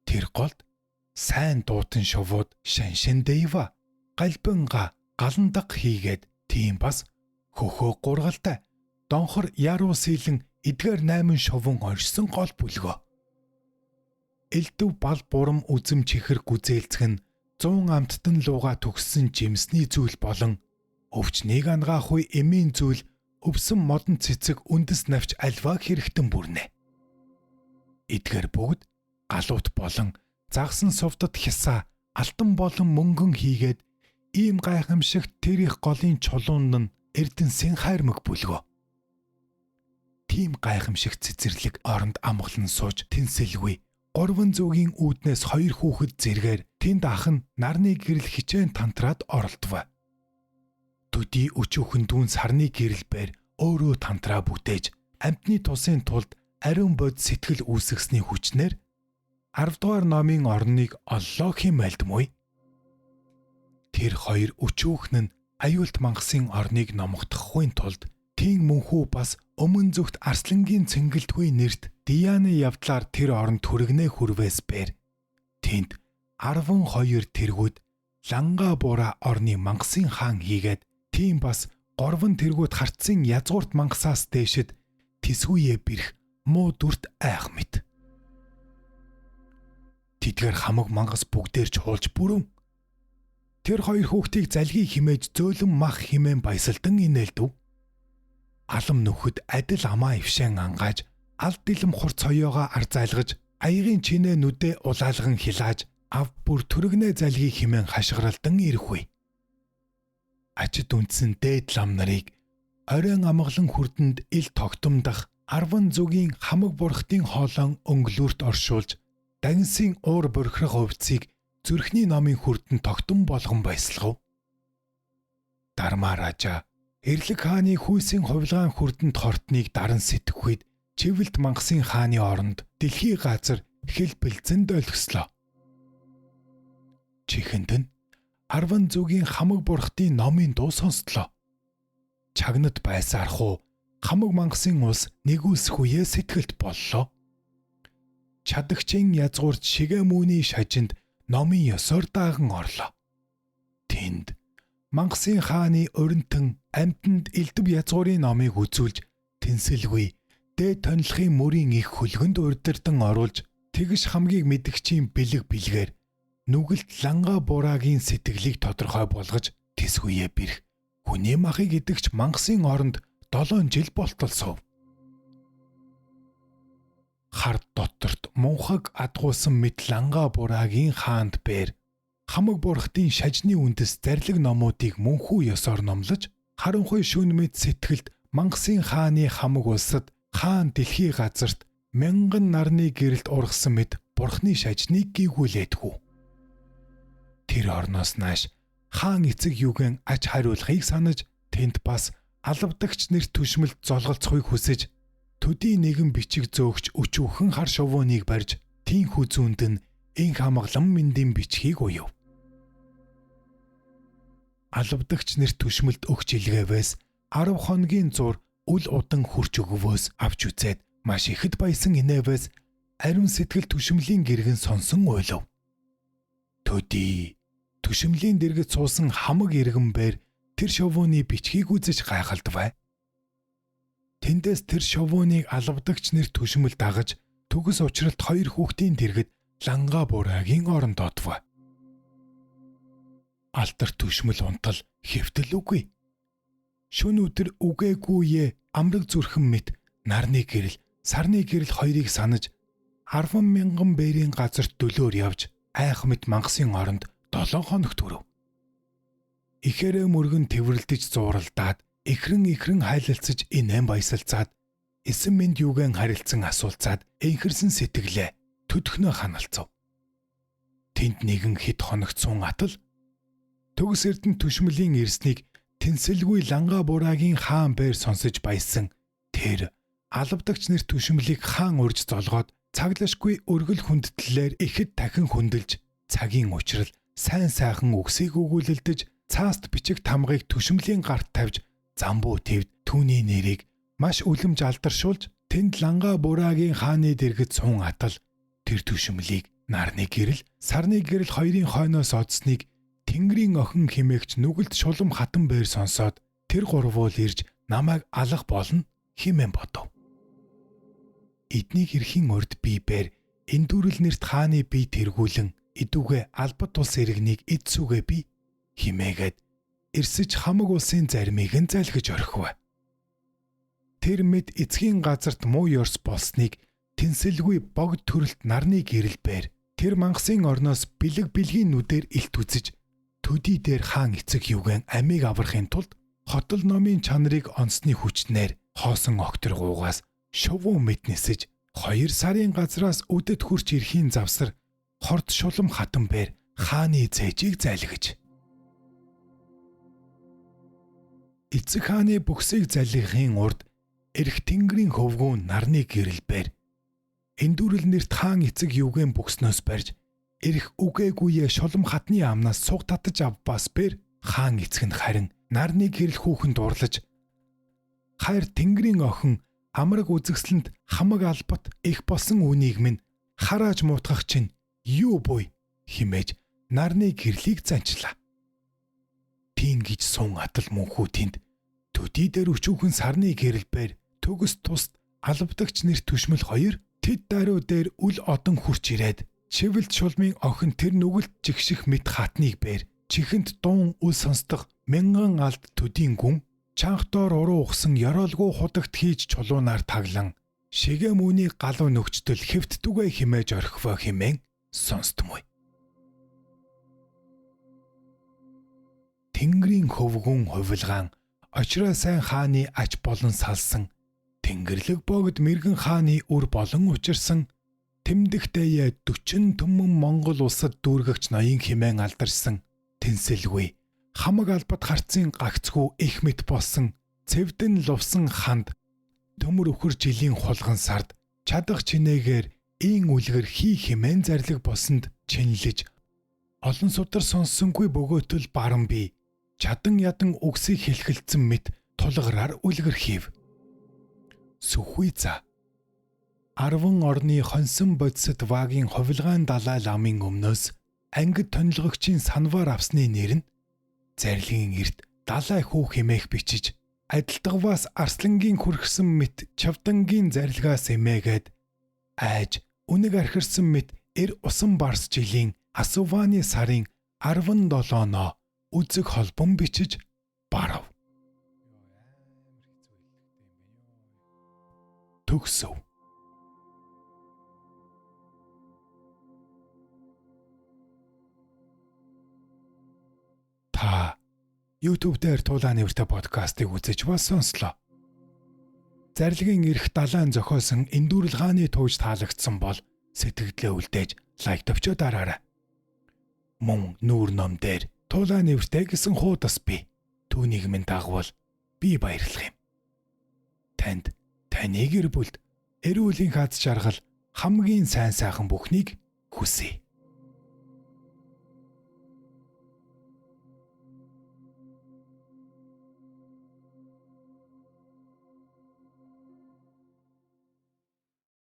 Тэр голд сайн дуутан шувууд шаншин дэйва галбинга галандаг хийгээд тийм бас хөхөө гургалтай донхор яруу сэлэн эдгээр 8 шувун оршсон гол бүлгөө. Элдв бал бурам үзэм чихэр гүзээлцэх нь 100 амттан лууга төгссөн жимсний зүйл болон өвчнийг ангаах үе эмийн зүйл өвсөн модон цэцэг үндэс навч альваг хэрэгтэн бүрнэ. Эдгээр бүгд галуут болон загсан сувдад хясаа алтан болон мөнгөн хийгээд ийм гайхамшигт тэр их голын чулуунд нь эрдэнсэн хайрмаг бүлгөө. тийм гайхамшиг цэцэрлэг оронд амгалан сууж тэнсэлгүй 300-ийн үүднээс 2 хүүхэд зэргээр тэнд ах нь нарны гэрэл хичээн тантраад оролдов. Төдий өчүүхэн дүүн сарны гэрэл бээр өөрөө тантраа бүтээж амьтны тусын тулд ариун бод сэтгэл үүсгэсний хүчнэр 10 дугаар номын орныг оллоо хэмээлдмүй. Тэр хоёр өчүүхэн нь аюулт мангасын орныг номогдохгүй тулд тийм мөнхүү бас өмнө зүгт арслангийн цэнгэлтгүй нэрт Дианы явдлаар тэр оронд түргэнэ хүрвээс бээр тэнд 12 тэргүүд Ланга Бура орны мангасын хаан хийгээд тийм бас 3 тэргүүд харцсан язгуурт мангасаас дээшид тэсгүйе бэрх муу дүрт айх мэт. Тэдгээр хамаг мангас бүгдээр ч хуулж бүрэн. Тэр хоёр хүүхдийг залгий химээж зөөлөн мах химэн баясалдан инээлдэв. Алам нөхөд адил амаа ившэн ангааж, алд дилэм хурц хоёоогоо арзайлгаж, аягийн чинээ нүдэ улаалган хилааж, ав бүр түргэнэ залгий химэн хашгиралдан ирэхүй. Ачид үндсэн дээд лам нарыг оройн амгалан хүрдэнд ил тогтомдох 10 зүгийн хамаг бурхтын хоолон өнгөлүүрт оршуулж, дагинсын уур борхирох хувцсыг зүрхний номын хүрдэн тогтом болгон баясалгав. Дарма ража Эрлэг хааны хүйсийн хувилгаан хүрдэнд хортныг даран сэтгэхүйд чивэлт мангасын хааны оронд дэлхий газар хэл бэлзэнд ойлгослоо. Чихэнд нь 10 зүгийн хамаг бурхтын номын дуу сонсдлоо. Чагнад байсаархуу хамаг мангасын улс нэгүсэх үеэ сэтгэлд боллоо. Чадагчийн язгуурч шигэ мөний шажинд номын ёсоор дааган орлоо. Тэнд мангасын хааны өрнтөн амьтанд элдв язгуурын номыг үзүүлж тэнсэлгүй дээд тонлохын мөрийн их хөлгөнд урдэрдэн оруулж тэгш хамгийн мэдгчийн бэлэг бэлгээр нүгэлт Ланга Бурагийн сэтгэлийг тодорхой болгож тэсгүйе бэрх хүний махыг идэгч мангасын оронд 7 жил болтолсов. Хард доторт мунхаг адгуулсан мэт Ланга Бурагийн хаанд бээр хамаг бурхтын шажны үндэс зарлиг номуудыг мөнхүү ёсоор номлож харанхуй шүн мэд сэтгэлд мангасын хааны хамаг улсад хаан дэлхий газарт 1000 нарны гэрэлт ургасан мэд бурхны шажныг гийгүүлээдгүү. Тэр орноос нааш хаан эцэг юугэн ач хариулахыг санаж тэнд бас алавдагч нэр түшмэлд золголцохыг хүсэж төдий нэгэн бичиг зөөгч өчүүхэн хар шувууныг барьж тийхүү зүүнд нь инх хамглан мэндийн бичгийг уяв. Алавдагч нэр түшмэлд өгч илгээвээс 10 хоногийн зур үл удан хурч өгвөөс авч үзээд маш ихэд баясан инээвээс ариун сэтгэл түшмлийн гэргэн сонсон уйлав. Төдий түшмлийн дэргэд суусан хамаг иргэн бээр тэр шувууны бичгийг үзэж гайхалдвай. Тэндээс тэр шувууныг алавдагч нэр түшмэл дагаж төгс учралт 2 хүүхдийн дэргэд Ланга Бурагийн оронд одов. Алтар түшмэл унтал хэвтэл үгүй. Шүн өдөр үгэгүйе амраг зүрхэн мэт нарны гэрэл, сарны гэрэл хоёрыг санаж 10,000 бээрийн газарт дөлөөр явж айх мэт мангасын оронд 7 хоног түрв. Ихээрээ мөргөн тэвэрлдэж зууралдаад ихрэн хайлалцаж инээн баясалцаад эсэн мэнд юугэн харилцсан асуулцаад энхэрсэн сэтгэлээ төдхнөө ханалцав. Тэнд нэгэн хит хоногт сун атал төгс эрдэн түшмэлийн ирснийг тэнсэлгүй Ланга Бурагийн хаан бээр сонсож баясан тэр алавдагч нэр түшмэлийг хаан урьж золгоод цаглашгүй өргөл хүндэтлэлээр ихэд дахин хүндэлж цагийн учрал сайн сайхан үгсийг өгүүлэлдэж цааст бичиг тамгыг түшмэлийн гарт тавьж замбуу твд түүний нэрийг маш үлэмж алдаршуулж тэнд Ланга Бурагийн хааны дэргэд сун атал тэр түшмэлийг нарны гэрэл, сарны гэрэл хоёрын хойноос одсныг Тэнгэрийн охин химээгч нүгэлт шулам хатан бээр сонсоод тэр гурвуул ирж намайг алах болно химэн бодов. Эднийг эрхийн урд би бээр эндүрэл нэрт хааны бие тэргүүлэн идүүгээ албат улс иргэнийг эдсүгээ би химээгээд эрсэж хамаг улсын зармийг нь залгиж орхив. Тэр мэд эцгийн газарт муу ёрс болсныг тэнсэлгүй богд төрөлт нарны гэрэл бээр тэр мангасын орноос бэлэг бэлгийн нүдээр илт үзэж төдий дээр хаан эцэг юугэн амийг аврахын тулд хотол номын чанарыг онцны хүчнээр хоосон огторгуугаас шувуу мэд нисэж 2 сарын газраас үдэд хурч ирэхийн завсар хорт шулам хатан бээр хааны цээжийг залгиж. Эцэг хааны бүксийг залгихын урд эрх тэнгэрийн хөвгүүн нарны гэрэлбээр эндүрэл нэрт хаан эцэг юугэн бүкснөөс барьж эрх үгээгүйе шулам хатны амнаас суг татаж авбаас бээр хаан эцэг нь харин нарны гэрэл хүүхэнд урлаж хайр тэнгэрийн охин амраг үзэгсэлэнд хамаг албат их болсон үнийг минь харааж муутгах чинь юу буй химээж нарны гэрлийг занчлаа. Тийм гэж сун атал мөнхүү тэнд төдий дээр өчүүхэн сарны гэрэлбээр төгс тусд албадагч нэр түшмэл 2 тэд даруй дээр үл одон хурч ирээд чивэлд шулмын охин тэр нүгэлт жигших мэд хатныг бээр чихэнд дуун үл сонсдог мянган алд төдийн гүн чанхтоор уруу ухсан ёроолгүй худагт хийж чулуунаар таглан шигэ мөний галуу нөхцөл хэвтдүгэ химээж орхивоо химэн сонстмой. Тэнгэрийн хөвгүүн хувилгаан очроо сайн хааны ач болон салсан Тэнгэрлэг богд мэргэн хааны үр болон учирсан тэмдэгтэйе 40 түмэн Монгол улсад дүүргэгч ноён химэн алдарсан тэнсэлгүй хамаг албат харцын гагцгүй их мэт болсон цэвдэн лувсан ханд төмөр өхөр жилийн хулган сард чадах чинээгээр ийн үлгэр хий химэн зарлиг босонд чинлэж олон судар сонссонгүй бөгөөтөл баран би чадан ядан үгсийг хэлхэлцэн мэт тулгараар үлгэр хийв. Сүхүй за 10 орны хонсон бодисод вагийн хувилгаан далай ламын өмнөөс ангид тонилгогчийн санваар авсны нэр нь зарилгийн эрт далай хүү химээх бичиж адилдгаваас арслангийн хүрхсэн мэт чавдангийн зарилгаас эмээгээд айж үнэг архирсан мэт эр усан барс жилийн асуваны сарын 17-ноо үзэг холбон бичиж барав. Төгсөв. Та YouTube дээр Тулаа нэвртэй подкастыг үзэж бас сонслоо. Зарилгын эрх далайн зохиосон эндүрэл хааны тууж таалагдсан бол сэтгэлдээ үлдээж лайк төвчөө дараарай. Мөн нүүр ном дээр Тулаа нэвртэй гэсэн хуудас бий. Түүнийг минь дагвал би баярлах юм. Танд таны гэр бүлд эрүүлийн хаз жаргал хамгийн сайн сайхан бүхнийг хүсье.